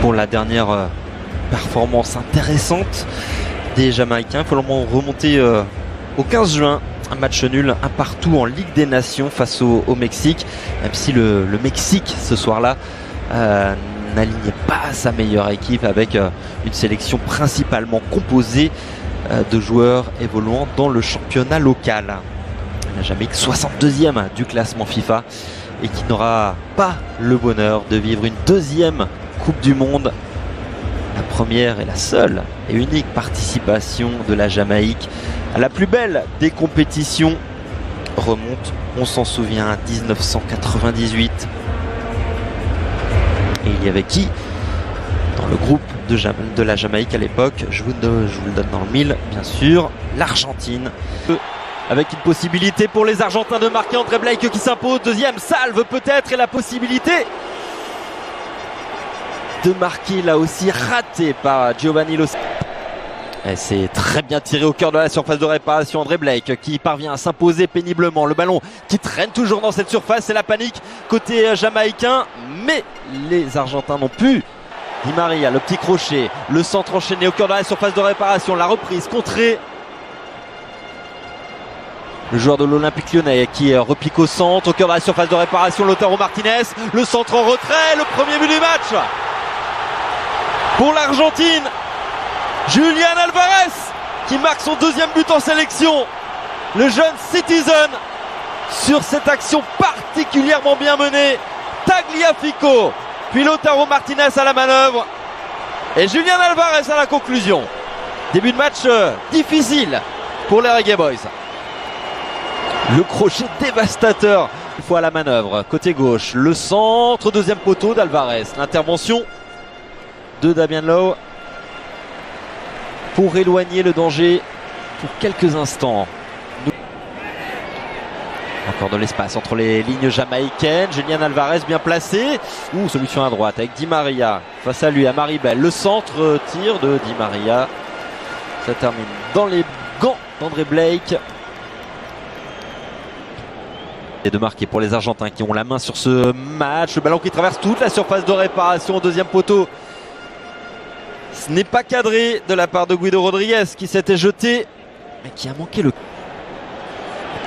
Pour la dernière performance intéressante des Jamaïcains, il faut remonter au 15 juin. Un match nul, un partout en Ligue des Nations face au Mexique. Même si le Mexique, ce soir-là, n'alignait pas sa meilleure équipe avec une sélection principalement composée de joueurs évoluant dans le championnat local. La Jamaïque 62e du classement FIFA et qui n'aura pas le bonheur de vivre une deuxième Coupe du Monde. La première et la seule et unique participation de la Jamaïque à la plus belle des compétitions remonte, on s'en souvient, à 1998. Et il y avait qui dans le groupe de la Jamaïque à l'époque? Je vous le donne dans le mille, bien sûr, l'Argentine. Avec une possibilité pour les Argentins de marquer, André Blake qui s'impose, deuxième salve peut-être, et la possibilité de marquer là aussi raté par Giovanni Lo. C'est très bien tiré au cœur de la surface de réparation. André Blake qui parvient à s'imposer péniblement. Le ballon qui traîne toujours dans cette surface. C'est la panique côté jamaïcain. Mais les Argentins n'ont pu. Di Maria, le petit crochet. Le centre enchaîné au cœur de la surface de réparation. La reprise contrée. Le joueur de l'Olympique Lyonnais qui repique au centre. Au cœur de la surface de réparation. Lautaro Martinez. Le centre en retrait. Le premier but du match pour l'Argentine. Julián Álvarez qui marque son deuxième but en sélection. Le jeune Citizen sur cette action particulièrement bien menée. Tagliafico, puis Lautaro Martinez à la manœuvre. Et Julián Álvarez à la conclusion. Début de match difficile pour les Reggae Boys. Le crochet dévastateur. Une fois à la manœuvre, côté gauche. Le centre, deuxième poteau d'Álvarez. L'intervention de Damian Lowe pour éloigner le danger pour quelques instants. Encore de l'espace entre les lignes jamaïcaines. Julián Álvarez bien placé. Solution à droite avec Di Maria face à lui, à Maribel. Le centre, tir de Di Maria. Ça termine dans les gants d'André Blake. Et de marquer pour les Argentins qui ont la main sur ce match. Le ballon qui traverse toute la surface de réparation au deuxième poteau. Ce n'est pas cadré de la part de Guido Rodriguez qui s'était jeté, mais qui a manqué le...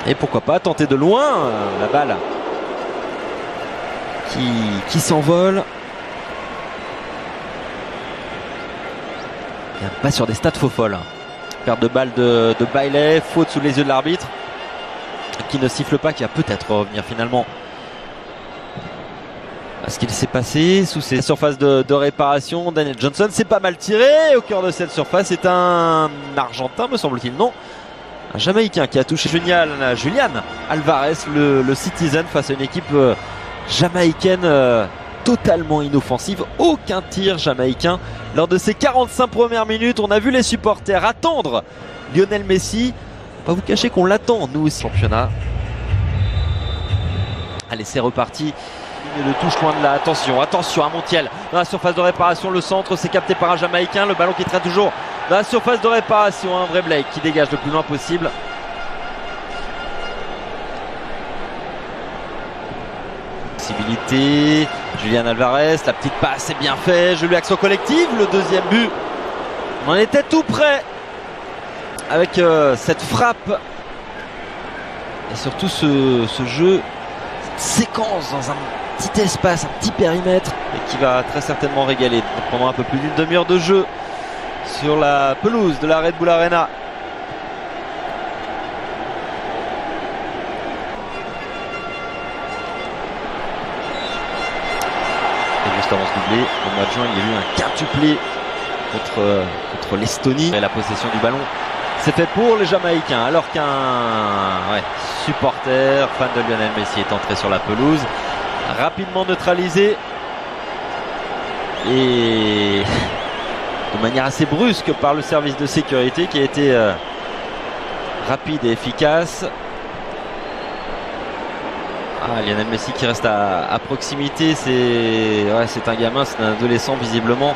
Et pourquoi pas tenter de loin la balle qui s'envole. Pas sur des stats faux folles. Perte de balle de Bailey, faute sous les yeux de l'arbitre, qui ne siffle pas, qui va peut-être revenir finalement. Ce qu'il s'est passé sous ces surfaces de réparation. Daniel Johnson s'est pas mal tiré au cœur de cette surface. C'est un Argentin, me semble-t-il, non, un Jamaïcain qui a touché Julián Álvarez, le Citizen, face à une équipe jamaïcaine totalement inoffensive. Aucun tir jamaïcain lors de ces 45 premières minutes. On a vu les supporters attendre Lionel Messi. Pas vous cacher qu'on l'attend, nous aussi. Championnat. Allez, c'est reparti. De touche loin de là, attention à Montiel dans la surface de réparation, le centre c'est capté par un Jamaïcain, le ballon qui traîne toujours dans la surface de réparation, André Blake qui dégage le plus loin possible. Possibilité, Julián Álvarez, la petite passe c'est bien fait, joli action collective, le deuxième but. On en était tout près avec cette frappe et surtout ce jeu, cette séquence dans un petit espace, un petit périmètre, et qui va très certainement régaler pendant un peu plus d'une demi-heure de jeu sur la pelouse de la Red Bull Arena. Et juste avant ce doublé, au mois de juin, il y a eu un quintuplé contre l'Estonie. Et la possession du ballon, c'est fait pour les Jamaïcains, alors qu'un supporter, fan de Lionel Messi, est entré sur la pelouse. Rapidement neutralisé et de manière assez brusque par le service de sécurité qui a été rapide et efficace. Lionel Messi qui reste à proximité, c'est un gamin, c'est un adolescent visiblement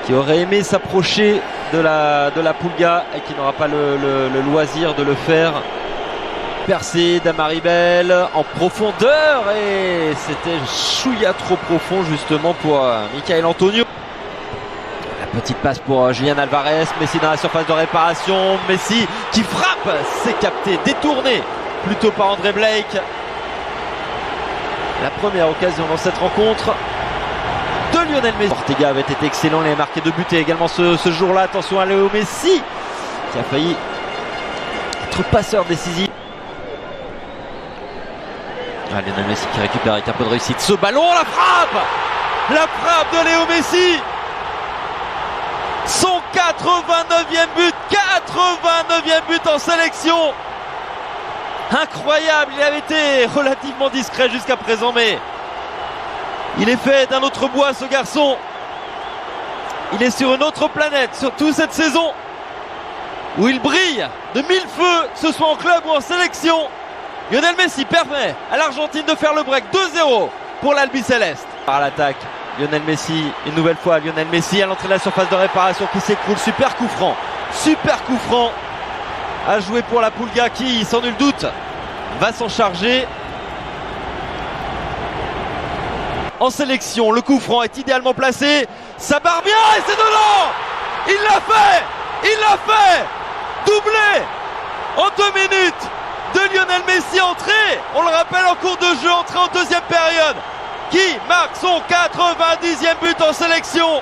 qui aurait aimé s'approcher de la Pulga et qui n'aura pas le loisir de le faire. Percé d'Amaribel en profondeur et c'était chouïa trop profond justement pour Michael Antonio. Petite passe pour Julian Alvarez, Messi dans la surface de réparation, Messi qui frappe, c'est capté, détourné plutôt par André Blake. La première occasion dans cette rencontre de Lionel Messi. Ortega avait été excellent, il a marqué 2 buts et également ce jour-là. Attention à Léo Messi qui a failli être passeur décisif. Lionel Messi qui récupère avec un peu de réussite ce ballon, la frappe de Léo Messi, son 89e but, 89e but en sélection. Incroyable, il avait été relativement discret jusqu'à présent, mais il est fait d'un autre bois ce garçon. Il est sur une autre planète, surtout cette saison où il brille de 1000 feux, que ce soit en club ou en sélection. Lionel Messi permet à l'Argentine de faire le break. 2-0 pour l'Albi Céleste. Par l'attaque, Lionel Messi, une nouvelle fois Lionel Messi à l'entrée de la surface de réparation qui s'écroule. Super coup franc à jouer pour la Pulga qui, sans nul doute, va s'en charger. En sélection, le coup franc est idéalement placé, ça barre bien et c'est dedans. Il l'a fait, doublé en 2 minutes de Lionel Messi, entré, on le rappelle, en cours de jeu, entré en deuxième période, qui marque son 90e but en sélection.